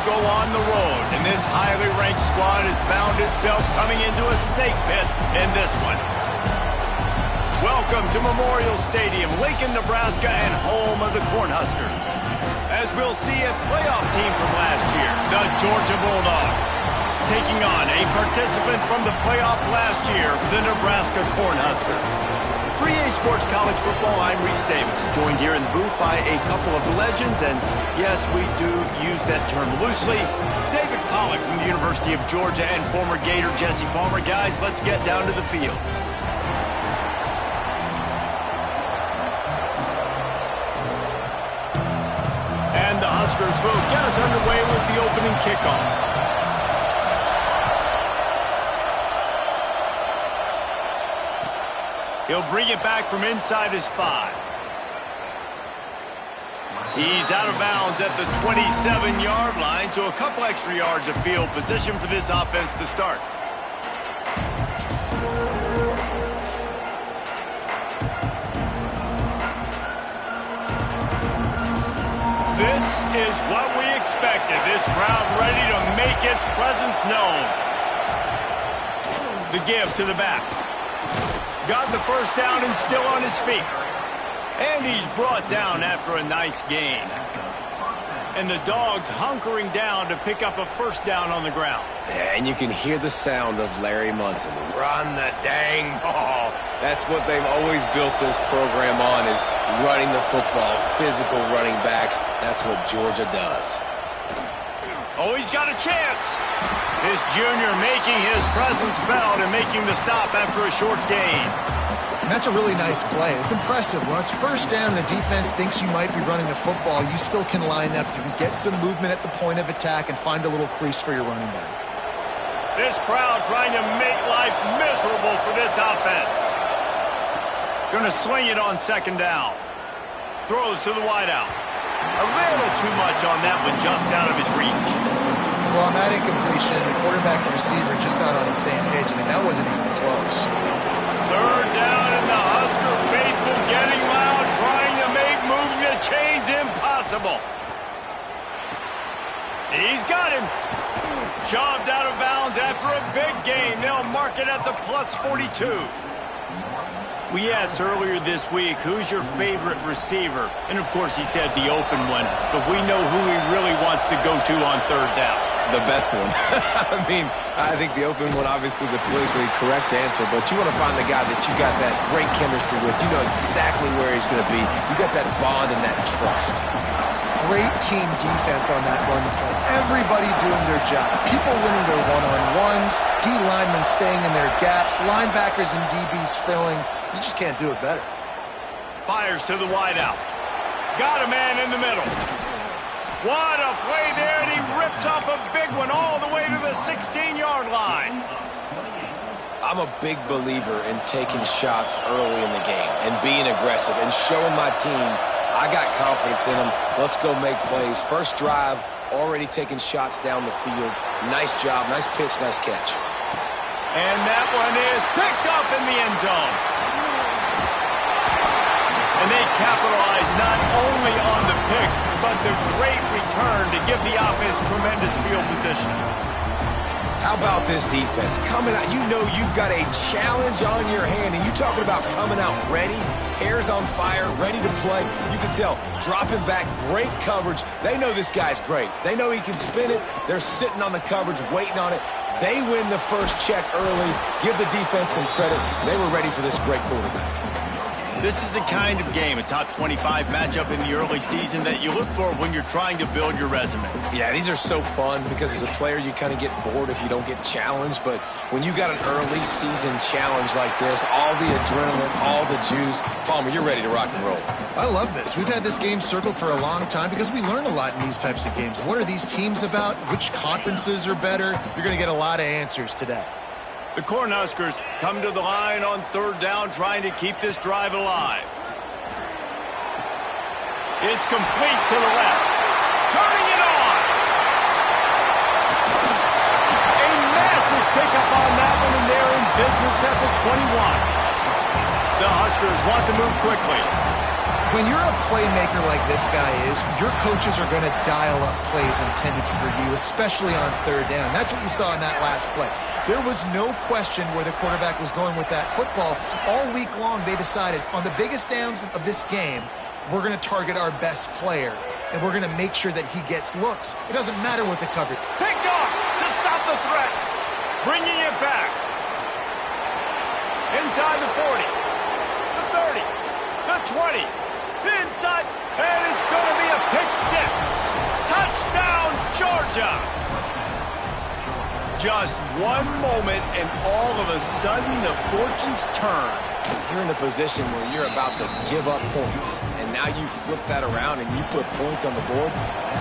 go on the road, and this highly ranked squad has found itself coming into a snake pit in this one. Welcome to Memorial Stadium, Lincoln, Nebraska, and home of the Cornhuskers. As we'll see, a playoff team from last year, the Georgia Bulldogs, taking on a participant from the playoff last year, the Nebraska Cornhuskers. For EA Sports College Football, I'm Reese Davis, joined here in the booth by a couple of legends, and yes, we do use that term loosely. David Pollack from the University of Georgia and former Gator Jesse Palmer. Guys, let's get down to the field. And the Huskers will get us underway with the opening kickoff. He'll bring it back from inside his 5. He's out of bounds at the 27-yard line, so a couple extra yards of field position for this offense to start. This is what we expected. This crowd ready to make its presence known. The give to the back. Got the first down and still on his feet. And he's brought down after a nice gain. And the Dogs hunkering down to pick up a first down on the ground. Yeah, and you can hear the sound of Larry Munson. Run the dang ball. That's what they've always built this program on, is running the football, physical running backs. That's what Georgia does. Oh, he's got a chance. This junior making his presence felt and making the stop after a short gain. And that's a really nice play. It's impressive. When it's first down, the defense thinks you might be running the football. You still can line up. You can get some movement at the point of attack and find a little crease for your running back. This crowd trying to make life miserable for this offense. Going to swing it on second down. Throws to the wideout. A little too much on that one, just out of his reach. Well, on that incompletion, the quarterback and receiver just not on the same page. I mean, that wasn't even close. Third down, and the Husker faithful getting loud, trying to make moving the chains impossible. He's got him. Shoved out of bounds after a big gain. They'll mark it at the plus 42. We asked earlier this week, who's your favorite receiver? And, of course, he said the open one. But we know who he really wants to go to on third down. The best one. I mean, I think the open one, obviously the politically correct answer, but you want to find the guy that you got that great chemistry with. You know exactly where he's going to be. You got that bond and that trust. Great team defense on that run play. Everybody doing their job. People winning their one-on-ones, D linemen staying in their gaps, linebackers and DBs filling. You just can't do it better. Fires to the wideout. Got a man in the middle. What a play there, and he rips off a big one all the way to the 16-yard line. I'm a big believer in taking shots early in the game and being aggressive and showing my team I got confidence in them. Let's go make plays. First drive, already taking shots down the field. Nice job, nice pitch, nice catch. And that one is picked up in the end zone. And they capitalize not only on the pick, but the great return to give the offense tremendous field position. How about this defense? Coming out, you know you've got a challenge on your hand, and you're talking about coming out ready, hair's on fire, ready to play. You can tell, dropping back, great coverage. They know this guy's great. They know he can spin it. They're sitting on the coverage, waiting on it. They win the first check early. Give the defense some credit. They were ready for this great quarterback. This is the kind of game, a top 25 matchup in the early season, that you look for when you're trying to build your resume. Yeah, these are so fun because as a player you kind of get bored if you don't get challenged. But when you got an early season challenge like this, all the adrenaline, all the juice, Palmer, you're ready to rock and roll. I love this. We've had this game circled for a long time because we learn a lot in these types of games. What are these teams about? Which conferences are better? You're going to get a lot of answers today. The Cornhuskers come to the line on third down, trying to keep this drive alive. It's complete to the left. Turning it on. A massive pickup on that one, and they're in business at the 21. The Huskers want to move quickly. When you're a playmaker like this guy is, your coaches are going to dial up plays intended for you, especially on third down. That's what you saw in that last play. There was no question where the quarterback was going with that football. All week long, they decided on the biggest downs of this game, we're going to target our best player, and we're going to make sure that he gets looks. It doesn't matter what the coverage. Picked off to stop the threat. Bringing it back. Inside the 40, the 30, the 20, inside, and it's going to be a pick six. Touchdown, Georgia. Just one moment, and all of a sudden, the fortunes turn. You're in a position where you're about to give up points, and now you flip that around and you put points on the board.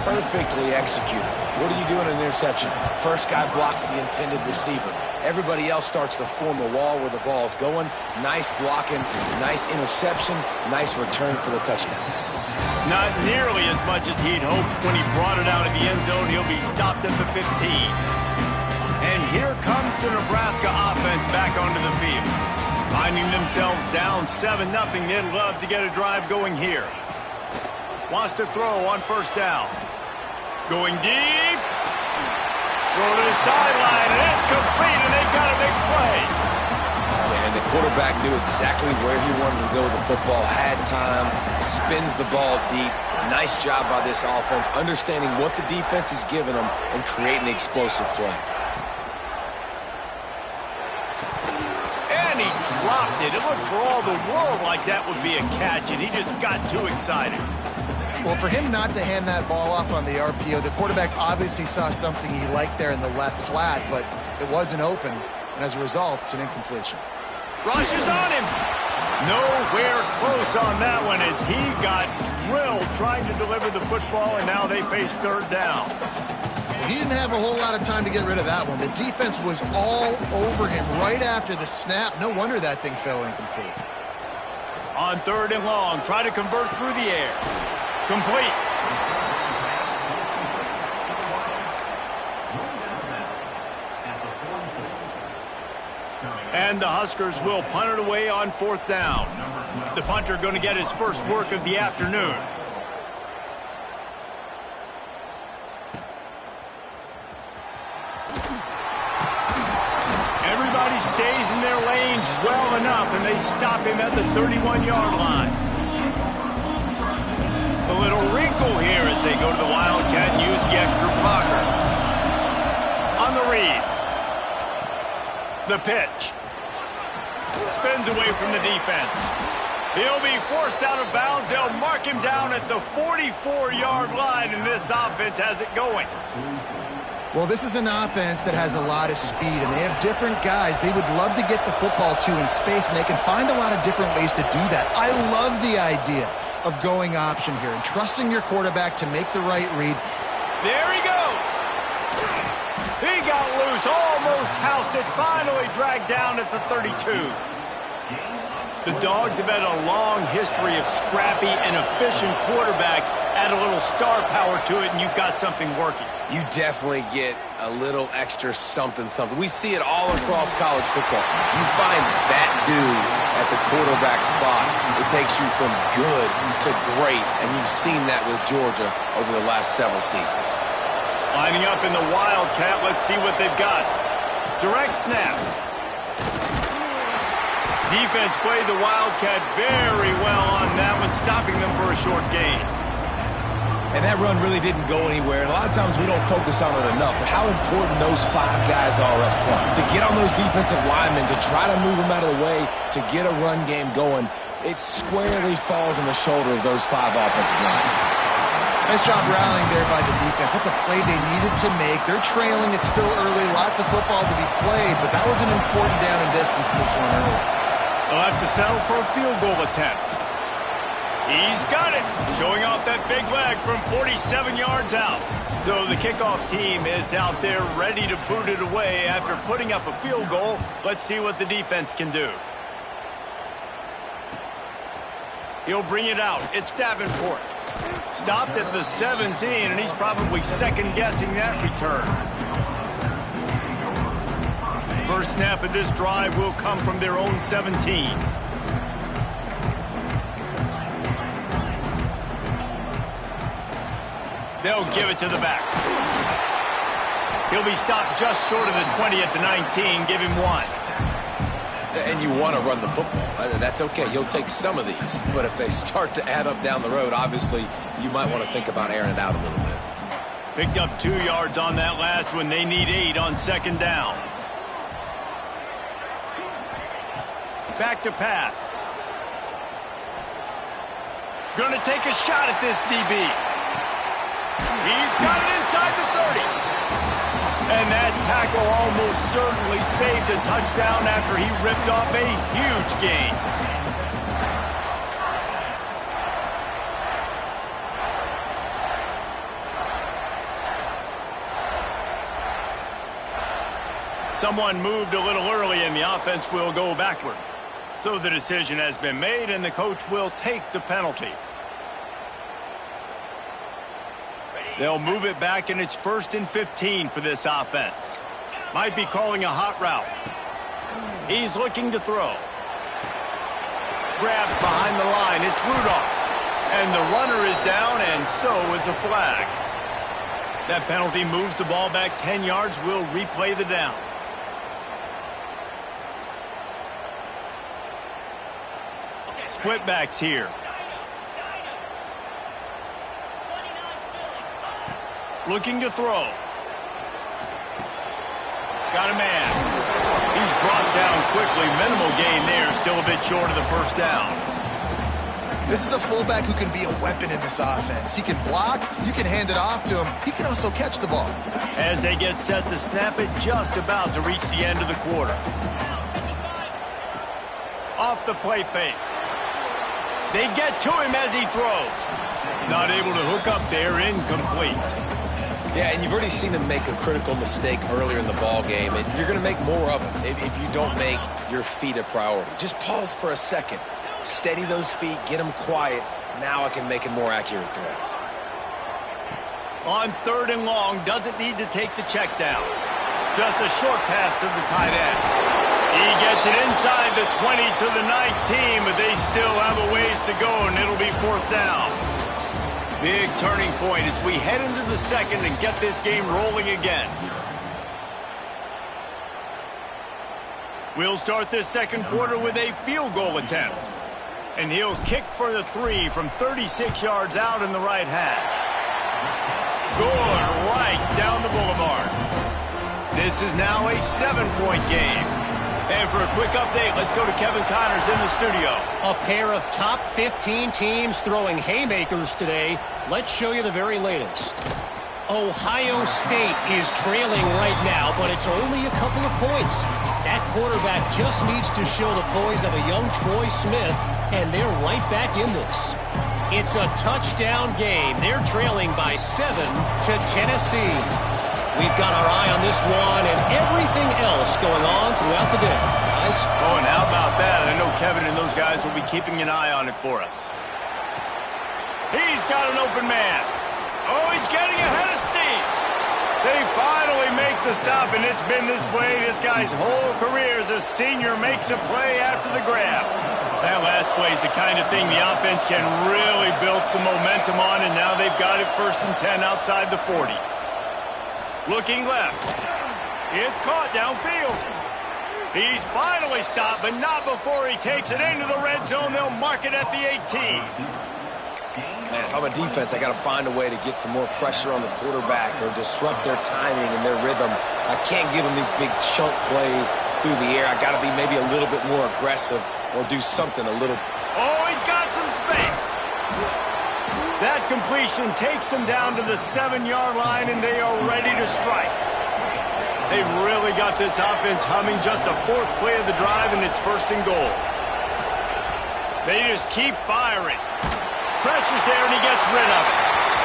Perfectly executed. What do you do in an interception? First guy blocks the intended receiver. Everybody else starts to form a wall where the ball's going. Nice blocking, nice interception, nice return for the touchdown. Not nearly as much as he'd hoped when he brought it out of the end zone. He'll be stopped at the 15. And here comes the Nebraska offense back onto the field. Finding themselves down 7-0, they'd love to get a drive going here. Wants to throw on first down. Going deep. Go to the sideline, and it's complete, and they've got a big play. And the quarterback knew exactly where he wanted to go with the football, had time, spins the ball deep. Nice job by this offense, understanding what the defense is giving them and creating the explosive play. And he dropped it. It looked for all the world like that would be a catch, and he just got too excited. Well, for him not to hand that ball off on the RPO, the quarterback obviously saw something he liked there in the left flat, but it wasn't open, and as a result, it's an incompletion. Rush is on him. Nowhere close on that one as he got drilled trying to deliver the football, and now they face third down. Well, he didn't have a whole lot of time to get rid of that one. The defense was all over him right after the snap. No wonder that thing fell incomplete. On third and long, try to convert through the air. Complete. And the Huskers will punt it away on fourth down. The punter going to get his first work of the afternoon. Everybody stays in their lanes well enough, and they stop him at the 31-yard line. A little wrinkle here as they go to the Wildcat and use the extra blocker. On the read. The pitch. Spins away from the defense. He'll be forced out of bounds. They'll mark him down at the 44-yard line, and this offense has it going. Well, this is an offense that has a lot of speed, and they have different guys they would love to get the football to in space, and they can find a lot of different ways to do that. I love the idea of going option here and trusting your quarterback to make the right read. There he goes. He got loose, almost housed it, finally dragged down at the 32. The Dogs have had a long history of scrappy and efficient quarterbacks. Add a little star power to it, and you've got something working. You definitely get a little extra something. We see it all across college football. You find that dude at the quarterback spot. It takes you from good to great, and you've seen that with Georgia over the last several seasons. Lining up in the Wildcat, let's see what they've got. Direct snap. Defense played the Wildcat very well on that one, stopping them for a short gain. And that run really didn't go anywhere, and a lot of times we don't focus on it enough, but how important those 5 guys are up front. To get on those defensive linemen, to try to move them out of the way, to get a run game going, it squarely falls on the shoulder of those 5 offensive linemen. Nice job rallying there by the defense. That's a play they needed to make. They're trailing. It's still early. Lots of football to be played, but that was an important down and distance in this one early. They'll have to settle for a field goal attempt. He's got it, showing off that big leg from 47 yards out. So the kickoff team is out there ready to boot it away after putting up a field goal. Let's see what the defense can do. He'll bring it out. It's Davenport. Stopped at the 17, and he's probably second-guessing that return. First snap of this drive will come from their own 17. They'll give it to the back. He'll be stopped just short of the 20 at the 19. Give him 1. And you want to run the football. That's okay. You'll take some of these. But if they start to add up down the road, obviously, you might want to think about airing it out a little bit. Picked up 2 yards on that last one. They need 8 on 2nd down. Back to pass. Gonna take a shot at this DB. He's got it inside the 30. And that tackle almost certainly saved a touchdown after he ripped off a huge gain. Someone moved a little early and the offense will go backward. So the decision has been made and the coach will take the penalty. They'll move it back, and it's 1st and 15 for this offense. Might be calling a hot route. He's looking to throw. Grabbed behind the line. It's Rudolph. And the runner is down, and so is a flag. That penalty moves the ball back 10 yards. We'll replay the down. Split backs here. Looking to throw. Got a man. He's brought down quickly. Minimal gain there. Still a bit short of the 1st down. This is a fullback who can be a weapon in this offense. He can block. You can hand it off to him. He can also catch the ball. As they get set to snap it, just about to reach the end of the quarter. Off the play fake. They get to him as he throws. Not able to hook up there. Incomplete. Yeah, and you've already seen him make a critical mistake earlier in the ball game, and you're going to make more of them if you don't make your feet a priority. Just pause for a second. Steady those feet, get them quiet. Now I can make a more accurate throw. On 3rd and long, doesn't need to take the check down. Just a short pass to the tight end. He gets it inside the 20 to the 19, but they still have a ways to go, and it'll be 4th down. Big turning point as we head into the 2nd and get this game rolling again. We'll start this 2nd quarter with a field goal attempt. And he'll kick for the 3 from 36 yards out in the right hash. Good right down the boulevard. This is now a 7-point game. And for a quick update, let's go to Kevin Connors in the studio. A pair of top 15 teams throwing haymakers today. Let's show you the very latest. Ohio State is trailing right now, but it's only a couple of points. That quarterback just needs to show the poise of a young Troy Smith, and they're right back in this. It's a touchdown game. They're trailing by 7 to Tennessee. We've got our eye on this one and everything else going on throughout the day, guys. Oh, and how about that? I know Kevin and those guys will be keeping an eye on it for us. He's got an open man. Oh, he's getting ahead of steam. They finally make the stop, and it's been this way this guy's whole career as a senior makes a play after the grab. That last play is the kind of thing the offense can really build some momentum on, and now they've got it 1st and 10 outside the 40. Looking left. It's caught downfield. He's finally stopped, but not before he takes it into the red zone. They'll mark it at the 18. Man, if I'm a defense, I got to find a way to get some more pressure on the quarterback or disrupt their timing and their rhythm. I can't give them these big chunk plays through the air. I got to be maybe a little bit more aggressive or do something a little. Oh, he's got some space. That completion takes them down to the 7-yard line, and they are ready to strike. They've really got this offense humming. Just a 4th play of the drive, and it's 1st and goal. They just keep firing. Pressure's there, and he gets rid of it.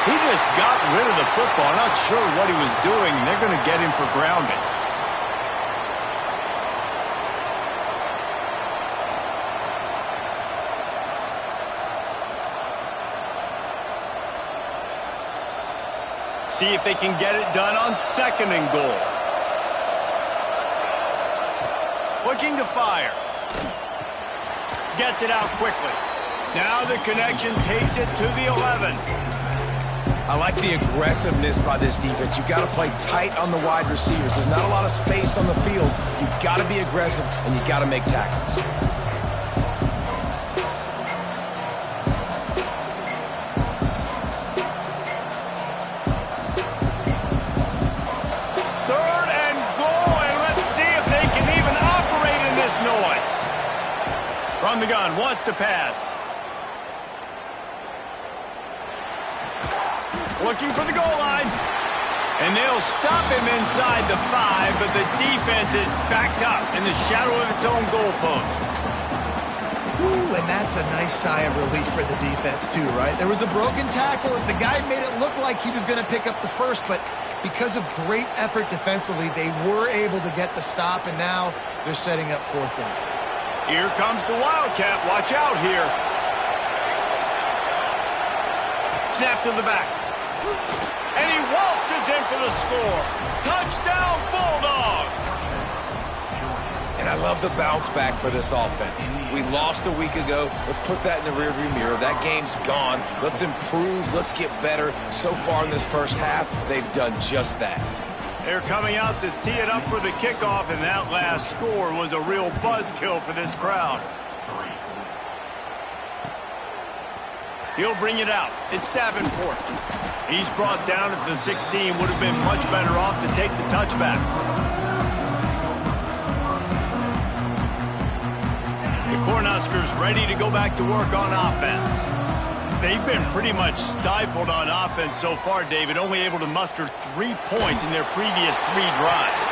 He just got rid of the football. Not sure what he was doing. They're going to get him for grounding. See if they can get it done on 2nd and goal. Looking to fire. Gets it out quickly. Now the connection takes it to the 11. I like the aggressiveness by this defense. You've got to play tight on the wide receivers. There's not a lot of space on the field. You've got to be aggressive, and you've got to make tackles. Third and goal, and let's see if they can even operate in this noise. From the gun, wants to pass. Looking for the goal line. And they'll stop him inside the 5, but the defense is backed up in the shadow of its own goalpost. Ooh, and that's a nice sigh of relief for the defense too, right? There was a broken tackle. The guy made it look like he was going to pick up the first, but because of great effort defensively, they were able to get the stop, and now they're setting up fourth down. Here comes the Wildcat. Watch out here. Snap to the back. And he waltzes in for the score. Touchdown, Bulldogs! And I love the bounce back for this offense. We lost a week ago. Let's put that in the rearview mirror. That game's gone. Let's improve. Let's get better. So far in this first half, they've done just that. They're coming out to tee it up for the kickoff, and that last score was a real buzzkill for this crowd. He'll bring it out. It's Davenport. He's brought down at the 16. Would have been much better off to take the touchback. The Cornhuskers ready to go back to work on offense. They've been pretty much stifled on offense so far, David, only able to muster 3 points in their previous 3 drives.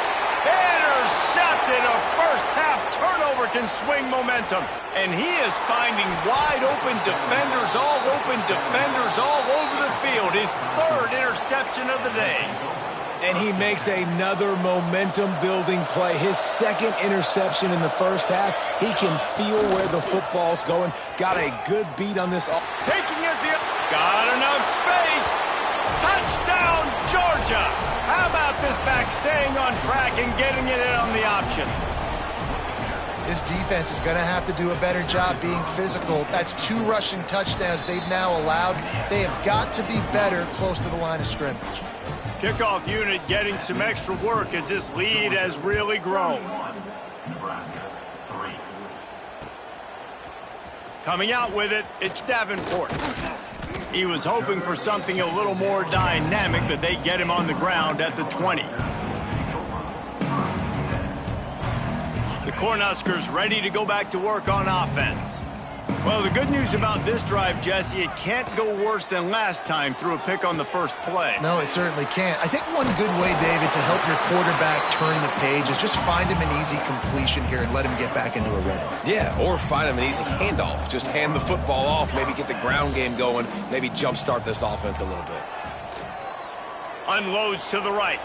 Intercepted. A first-half turnover can swing momentum. And he is finding wide-open defenders all over the field. His 3rd interception of the day. And he makes another momentum-building play. His 2nd interception in the first half. He can feel where the football's going. Got a good beat on this. Taking it. Got enough space. Touchdown, Georgia. How about this back staying on track and getting it in on the option? This defense is going to have to do a better job being physical. That's 2 rushing touchdowns they've now allowed. They have got to be better close to the line of scrimmage. Kickoff unit getting some extra work as this lead has really grown. Coming out with it, it's Davenport. He was hoping for something a little more dynamic, but they get him on the ground at the 20. The Cornhuskers ready to go back to work on offense. Well, the good news about this drive, Jesse, it can't go worse than last time through a pick on the first play. No, it certainly can't. I think one good way, David, to help your quarterback turn the page is just find him an easy completion here and let him get back into a rhythm. Yeah, or find him an easy handoff. Just hand the football off, maybe get the ground game going, maybe jumpstart this offense a little bit. Unloads to the right.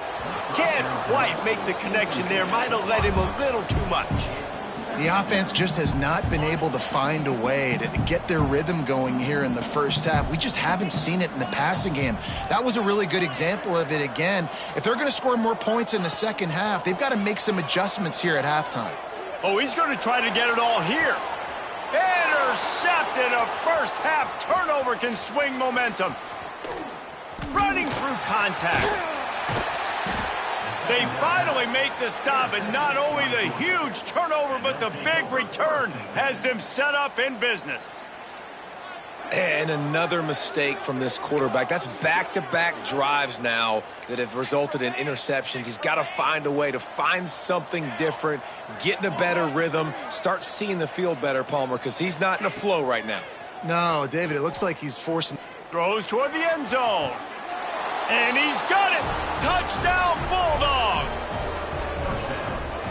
Can't quite make the connection there. Might have let him a little too much. The offense just has not been able to find a way to get their rhythm going here in the first half. We just haven't seen it in the passing game. That was a really good example of it again. If they're going to score more points in the second half, they've got to make some adjustments here at halftime. Oh, he's going to try to get it all here. Intercepted. A first-half turnover can swing momentum. Running through contact. They finally make the stop, and not only the huge turnover, but the big return has them set up in business. And another mistake from this quarterback. That's back-to-back drives now that have resulted in interceptions. He's got to find a way to find something different, get in a better rhythm, start seeing the field better, Palmer, because he's not in a flow right now. No, David, it looks like he's forcing... Throws toward the end zone. And he's got it! Touchdown, Bulldogs!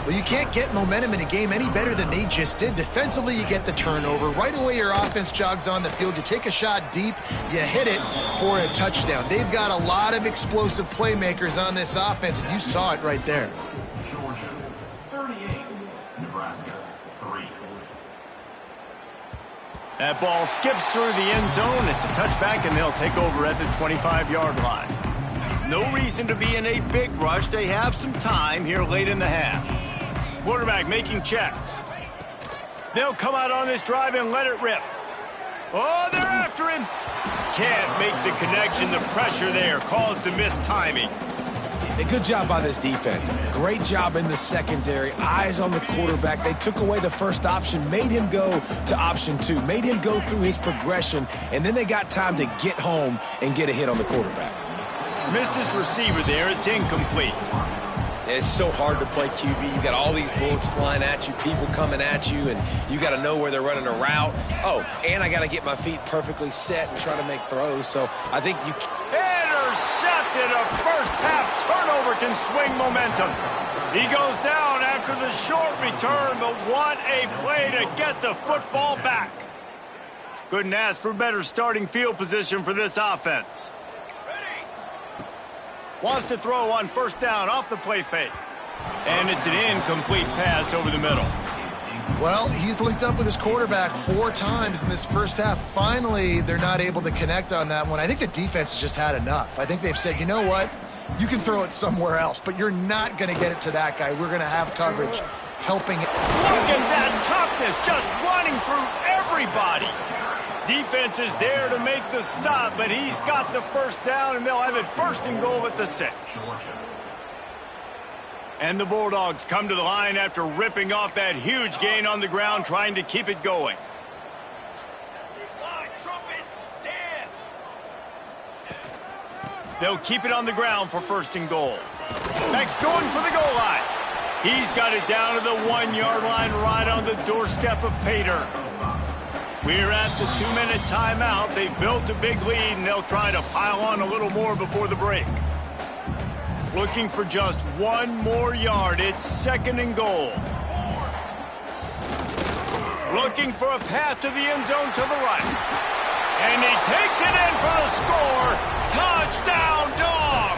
Well, you can't get momentum in a game any better than they just did. Defensively, you get the turnover. Right away, your offense jogs on the field. You take a shot deep, you hit it for a touchdown. They've got a lot of explosive playmakers on this offense, and you saw it right there. Georgia, 38, Nebraska, 3. That ball skips through the end zone. It's a touchback, and they'll take over at the 25-yard line. No reason to be in a big rush. They have some time here late in the half. Quarterback making checks. They'll come out on this drive and let it rip. Oh, they're after him. can't make the connection. The pressure there caused the missed timing. A good job by this defense. Great job in the secondary. Eyes on the quarterback. They took away the first option, made him go to option 2, made him go through his progression, and then they got time to get home and get a hit on the quarterback. Missed his receiver there. It's incomplete. It's so hard to play QB. You got all these bullets flying at you, people coming at you, and you got to know where they're running a route. Oh, and I got to get my feet perfectly set and try to make throws. So I think you intercepted. A first half turnover can swing momentum. He goes down after the short return, but what a play to get the football back. Couldn't ask for better starting field position for this offense. Wants to throw on first down off the play fake. And it's an incomplete pass over the middle. Well, he's linked up with his quarterback 4 times in this first half. Finally, they're not able to connect on that one. I think the defense has just had enough. I think they've said, you know what? You can throw it somewhere else, but you're not going to get it to that guy. We're going to have coverage helping it. Look at that toughness, just running through everybody. Defense is there to make the stop, but he's got the first down, and they'll have it first and goal at the 6. And the Bulldogs come to the line after ripping off that huge gain on the ground, trying to keep it going. They'll keep it on the ground for first and goal. Next, going for the goal line. He's got it down to the 1-yard line right on the doorstep of Pater. We're at the 2-minute timeout. They've built a big lead, and they'll try to pile on a little more before the break. Looking for just 1 more yard. It's second and goal. Looking for a path to the end zone to the right. And he takes it in for the score. Touchdown, Dogs!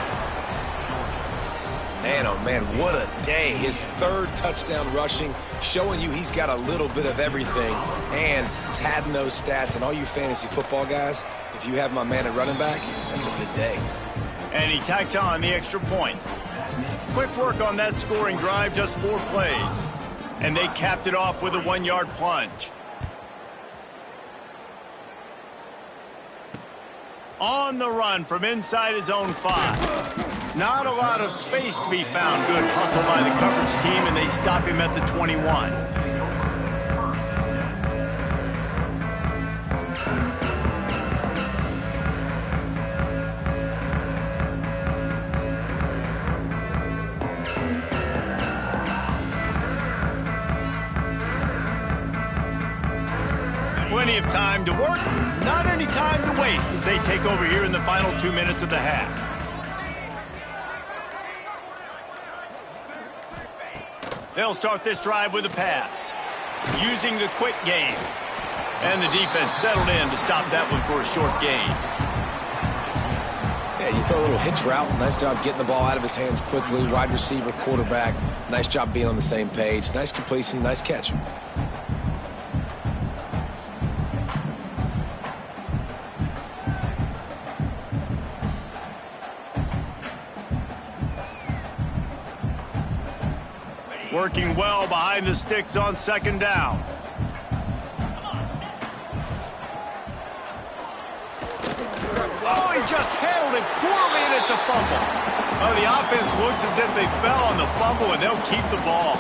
Man, oh man, what a day. His 3rd touchdown rushing, showing you he's got a little bit of everything, and padding those stats. And all you fantasy football guys, if you have my man at running back, that's a good day. And he tacked on the extra point. Quick work on that scoring drive, just 4 plays. And they capped it off with a 1-yard plunge. On the run from inside his own 5. Not a lot of space to be found. Good hustle by the coverage team, and they stop him at the 21. Plenty of time to work, not any time to waste as they take over here in the final 2 minutes of the half. They'll start this drive with a pass, using the quick game. And the defense settled in to stop that one for a short gain. Yeah, you throw a little hitch route. Nice job getting the ball out of his hands quickly. Wide receiver, quarterback. Nice job being on the same page. Nice completion, nice catch. Working well behind the sticks on second down. Oh, he just handled it poorly, and it's a fumble. Oh, the offense looks as if they fell on the fumble, and they'll keep the ball.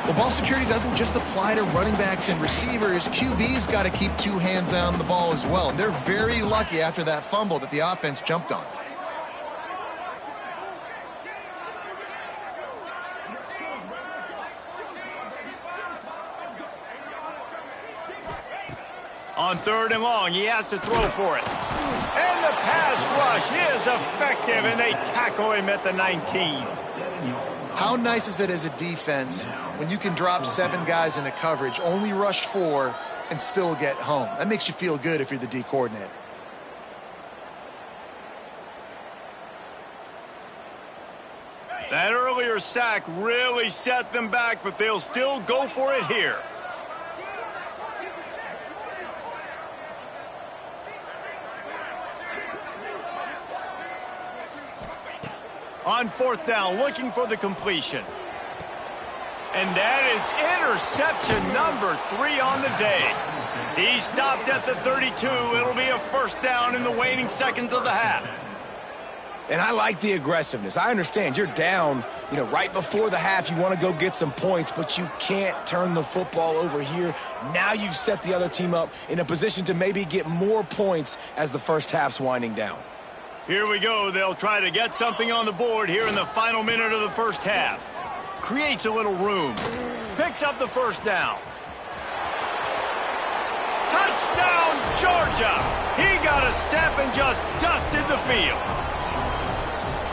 Well, ball security doesn't just apply to running backs and receivers. QB's got to keep 2 hands on the ball as well. And they're very lucky after that fumble that the offense jumped on. On 3rd and long, he has to throw for it. And the pass rush is effective, and they tackle him at the 19. How nice is it as a defense when you can drop 7 guys into coverage, only rush 4, and still get home? That makes you feel good if you're the D coordinator. That earlier sack really set them back, but they'll still go for it here. On 4th down, looking for the completion. And that is interception number 3 on the day. He stopped at the 32. It'll be a first down in the waning seconds of the half. And I like the aggressiveness. I understand you're down, right before the half. You want to go get some points, but you can't turn the football over here. Now you've set the other team up in a position to maybe get more points as the first half's winding down. Here we go. They'll try to get something on the board here in the final minute of the first half. Creates a little room. Picks up the first down. Touchdown, Georgia! He got a step and just dusted the field.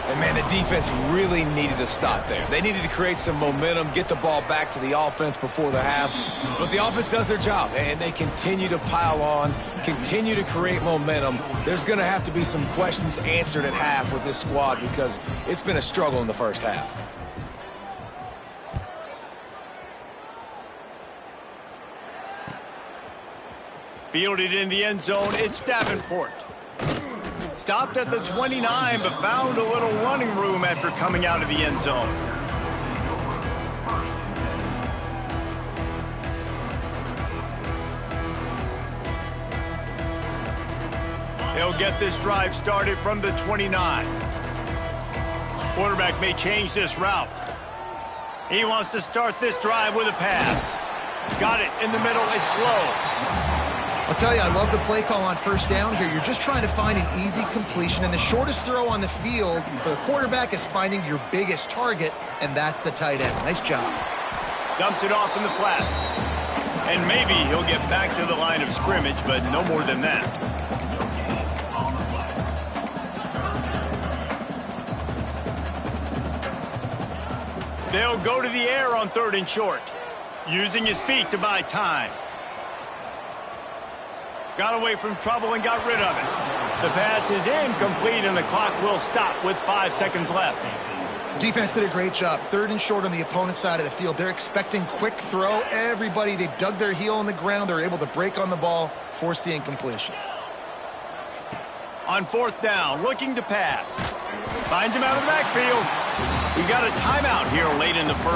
And, man, the defense really needed to stop there. They needed to create some momentum, get the ball back to the offense before the half. But the offense does their job, and they continue to pile on, continue to create momentum. There's going to have to be some questions answered at half with this squad because it's been a struggle in the first half. Fielded in the end zone, it's Davenport. Stopped at the 29, but found a little running room after coming out of the end zone. He'll get this drive started from the 29. Quarterback may change this route. He wants to start this drive with a pass. Got it in the middle, it's low. I'll tell you, I love the play call on first down here. You're just trying to find an easy completion, and the shortest throw on the field for the quarterback is finding your biggest target, and that's the tight end. Nice job. Dumps it off in the flats. And maybe he'll get back to the line of scrimmage, but no more than that. They'll go to the air on 3rd and short, using his feet to buy time. Got away from trouble and got rid of it. The pass is incomplete, and the clock will stop with 5 seconds left. Defense did a great job. 3rd and short on the opponent's side of the field. They're expecting quick throw. Everybody, they dug their heel on the ground. They're able to break on the ball, force the incompletion. On 4th down, looking to pass. Finds him out of the backfield. We got a timeout here late in the first.